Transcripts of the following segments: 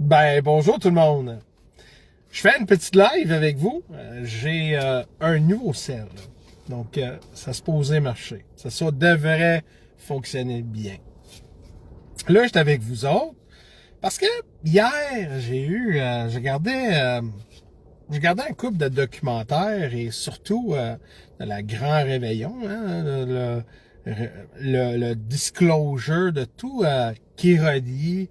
Ben, bonjour tout le monde. Je fais une petite live avec vous. J'ai un nouveau sel. Donc, ça se posait marcher. Ça devrait fonctionner bien. Là, j'étais avec vous autres parce que hier, j'ai regardé un couple de documentaires et surtout de la Grand Réveillon, hein, le disclosure de tout qui relie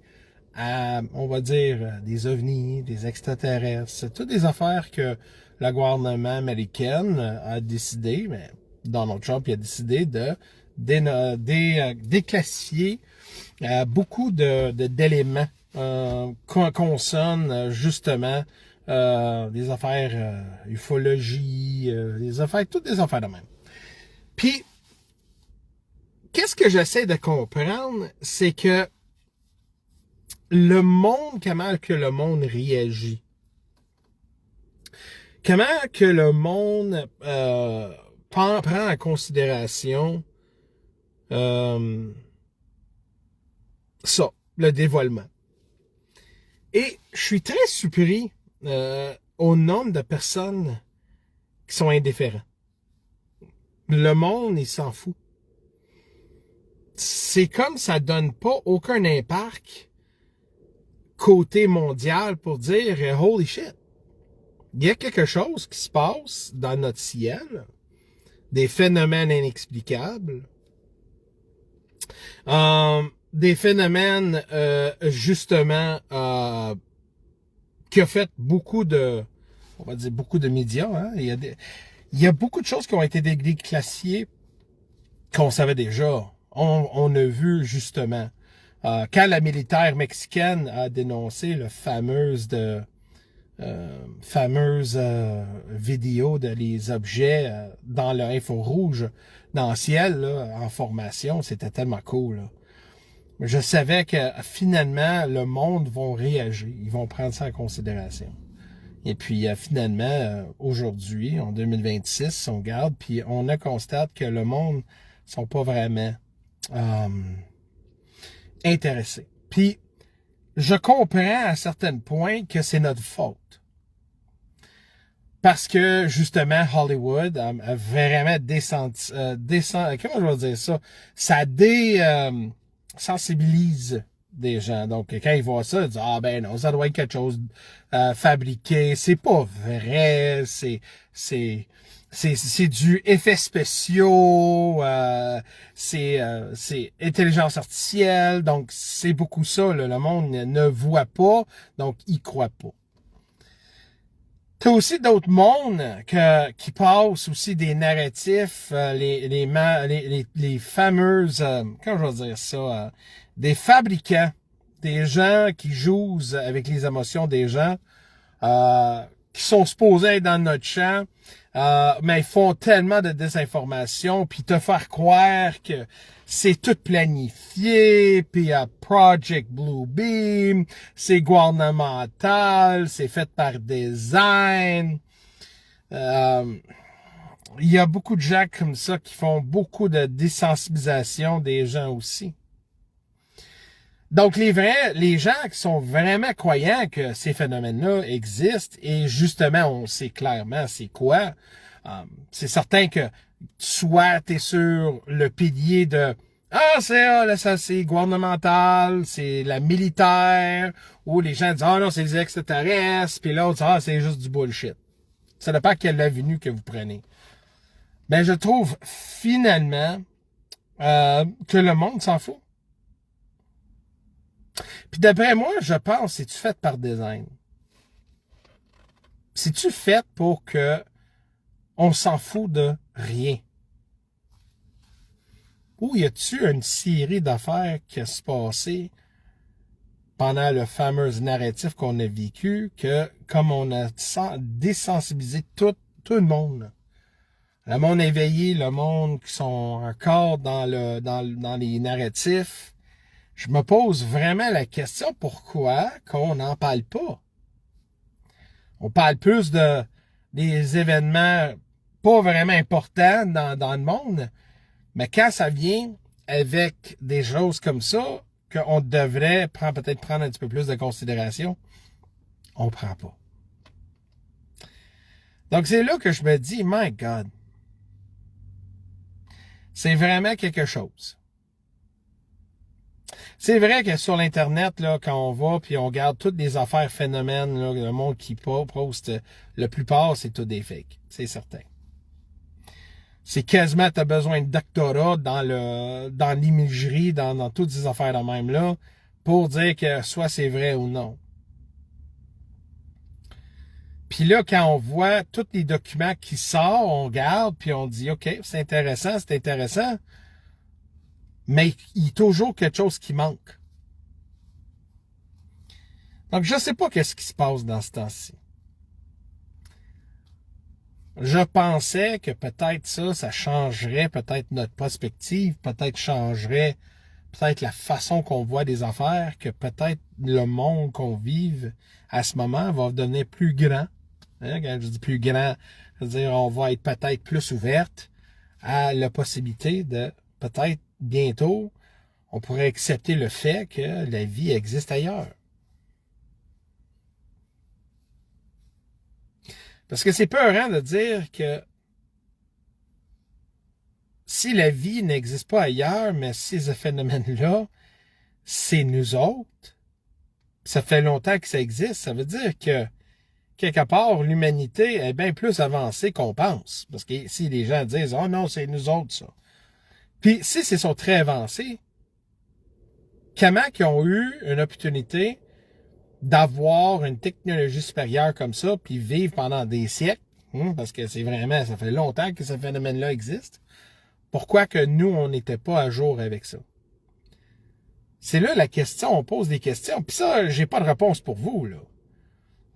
à, on va dire, des ovnis, des extraterrestres. C'est toutes des affaires que le gouvernement américain a décidé, mais Donald Trump a décidé de déclassifier beaucoup d'éléments qu'on consonne justement des affaires ufologie, des affaires, toutes des affaires de même. Puis, qu'est-ce que j'essaie de comprendre, c'est que le monde, comment que le monde réagit. Comment que le monde prend en considération ça, le dévoilement. Et je suis très surpris au nombre de personnes qui sont indifférents. Le monde, il s'en fout. C'est comme ça donne pas aucun impact côté mondial pour dire « Holy shit ». Il y a quelque chose qui se passe dans notre ciel, des phénomènes inexplicables, des phénomènes justement qui a fait beaucoup de, on va dire beaucoup de médias. Hein? Il y a beaucoup de choses qui ont été déclassifiées qu'on savait déjà. On a vu justement quand la militaire mexicaine a dénoncé le fameuse vidéo de les objets dans le infrarouge dans le ciel là, en formation, c'était tellement cool. Là. Je savais que finalement le monde va réagir, ils vont prendre ça en considération. Et puis finalement aujourd'hui en 2026, on regarde puis on constate que le monde sont pas vraiment intéressés. Puis je comprends à certains points que c'est notre faute. Parce que, justement, Hollywood a vraiment comment je vais dire ça? Ça sensibilise des gens. Donc, quand ils voient ça, ils disent, ah ben non, ça doit être quelque chose fabriqué. C'est pas vrai. C'est du effet spéciaux. C'est intelligence artificielle. Donc, c'est beaucoup ça. Là. Le monde ne voit pas. Donc, il croit pas. T'as aussi d'autres mondes qui passent aussi des narratifs, les fameuses, comment je vais dire ça, des fabricants, des gens qui jouent avec les émotions des gens, qui sont supposés être dans notre champ, mais ils font tellement de désinformation, puis te faire croire que c'est tout planifié, puis Project Bluebeam, c'est gouvernemental, c'est fait par design. Il y a beaucoup de gens comme ça qui font beaucoup de désensibilisation des gens aussi. Donc, les gens qui sont vraiment croyants que ces phénomènes-là existent, et justement, on sait clairement c'est quoi, c'est certain que soit tu es sur le pilier de ça c'est gouvernemental, c'est la militaire, ou les gens disent non, c'est les extraterrestres, puis l'autre c'est juste du bullshit. Ça dépend quelle avenue que vous prenez. Ben, je trouve finalement que le monde s'en fout. Puis d'après moi, je pense, c'est-tu fait par design? C'est-tu fait pour que on s'en fout de rien? Ou y a-tu une série d'affaires qui a se passé pendant le fameux narratif qu'on a vécu, que comme on a désensibilisé tout le monde, le monde éveillé, le monde qui sont encore dans les narratifs, je me pose vraiment la question pourquoi qu'on n'en parle pas. On parle plus des événements pas vraiment importants dans le monde, mais quand ça vient avec des choses comme ça, qu'on devrait peut-être prendre un petit peu plus de considération, on ne prend pas. Donc, c'est là que je me dis, my God, c'est vraiment quelque chose. C'est vrai que sur l'Internet, là, quand on va puis on regarde toutes les affaires phénomènes, là, le monde qui poste, la plupart, c'est tout des fakes. C'est certain. C'est quasiment, tu as besoin de doctorat dans l'imagerie, dans toutes ces affaires de même-là, pour dire que soit c'est vrai ou non. Puis là, quand on voit tous les documents qui sortent, on regarde, puis on dit, OK, c'est intéressant, mais il y a toujours quelque chose qui manque. Donc, je ne sais pas qu'est-ce qui se passe dans ce temps-ci. Je pensais que peut-être ça changerait peut-être notre perspective, peut-être changerait peut-être la façon qu'on voit des affaires, que peut-être le monde qu'on vive à ce moment va devenir plus grand. Hein, quand je dis plus grand, c'est-à-dire on va être peut-être plus ouverte à la possibilité de peut-être bientôt, on pourrait accepter le fait que la vie existe ailleurs. Parce que c'est peurant de dire que si la vie n'existe pas ailleurs, mais ces phénomènes-là, c'est nous autres, ça fait longtemps que ça existe, ça veut dire que quelque part, l'humanité est bien plus avancée qu'on pense. Parce que si les gens disent « Oh non, c'est nous autres, ça ». Puis si ils sont très avancés, comment ils ont eu une opportunité d'avoir une technologie supérieure comme ça, puis vivre pendant des siècles, parce que c'est vraiment, ça fait longtemps que ce phénomène-là existe. Pourquoi que nous, on n'était pas à jour avec ça? C'est là la question, on pose des questions. Puis ça, j'ai pas de réponse pour vous, là.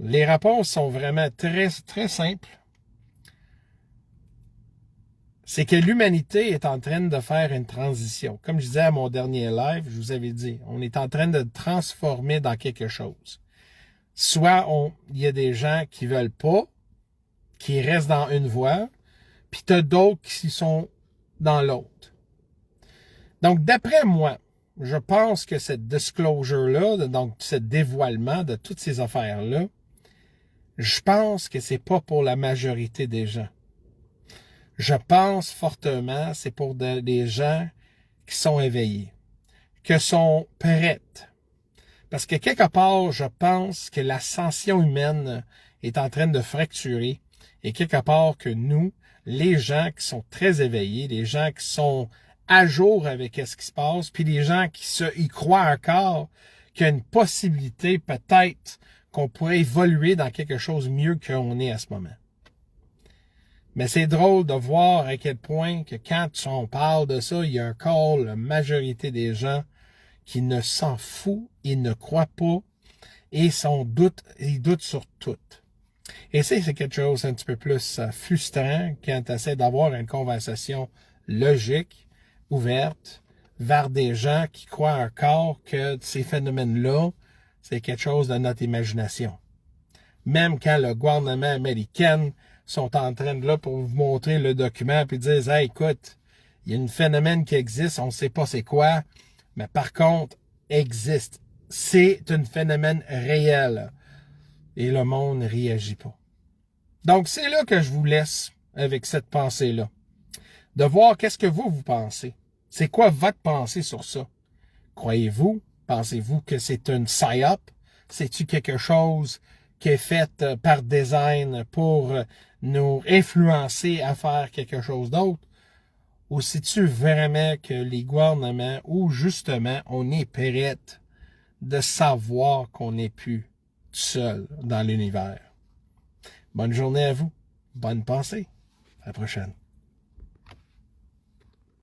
Les réponses sont vraiment très, très simples. C'est que l'humanité est en train de faire une transition. Comme je disais à mon dernier live, je vous avais dit, on est en train de transformer dans quelque chose. Soit il y a des gens qui veulent pas, qui restent dans une voie, puis tu as d'autres qui sont dans l'autre. Donc, d'après moi, je pense que cette disclosure-là, donc ce dévoilement de toutes ces affaires-là, je pense que c'est pas pour la majorité des gens. Je pense fortement c'est pour des gens qui sont éveillés, qui sont prêtes. Parce que quelque part, je pense que l'ascension humaine est en train de fracturer et quelque part que nous, les gens qui sont très éveillés, les gens qui sont à jour avec ce qui se passe, puis les gens qui y croient encore qu'il y a une possibilité peut-être qu'on pourrait évoluer dans quelque chose mieux qu'on est à ce moment. Mais c'est drôle de voir à quel point que quand on parle de ça, il y a encore la majorité des gens qui ne s'en foutent, ils ne croient pas et ils doutent sur tout. Et c'est quelque chose un petit peu plus frustrant quand tu essaies d'avoir une conversation logique, ouverte, vers des gens qui croient encore que ces phénomènes-là, c'est quelque chose de notre imagination. Même quand le gouvernement américain sont en train de là pour vous montrer le document puis dire hey, écoute, il y a un phénomène qui existe, on ne sait pas c'est quoi, mais par contre, existe. C'est un phénomène réel. Et le monde ne réagit pas. Donc, c'est là que je vous laisse avec cette pensée-là. De voir qu'est-ce que vous pensez. C'est quoi votre pensée sur ça? Croyez-vous? Pensez-vous que c'est une psy-up? C'est-tu quelque chose qui est fait par design pour nous influencer à faire quelque chose d'autre? Ou c'est-tu vraiment que les gouvernements, ou justement, on est prêt de savoir qu'on n'est plus seul dans l'univers? Bonne journée à vous. Bonne pensée. À la prochaine.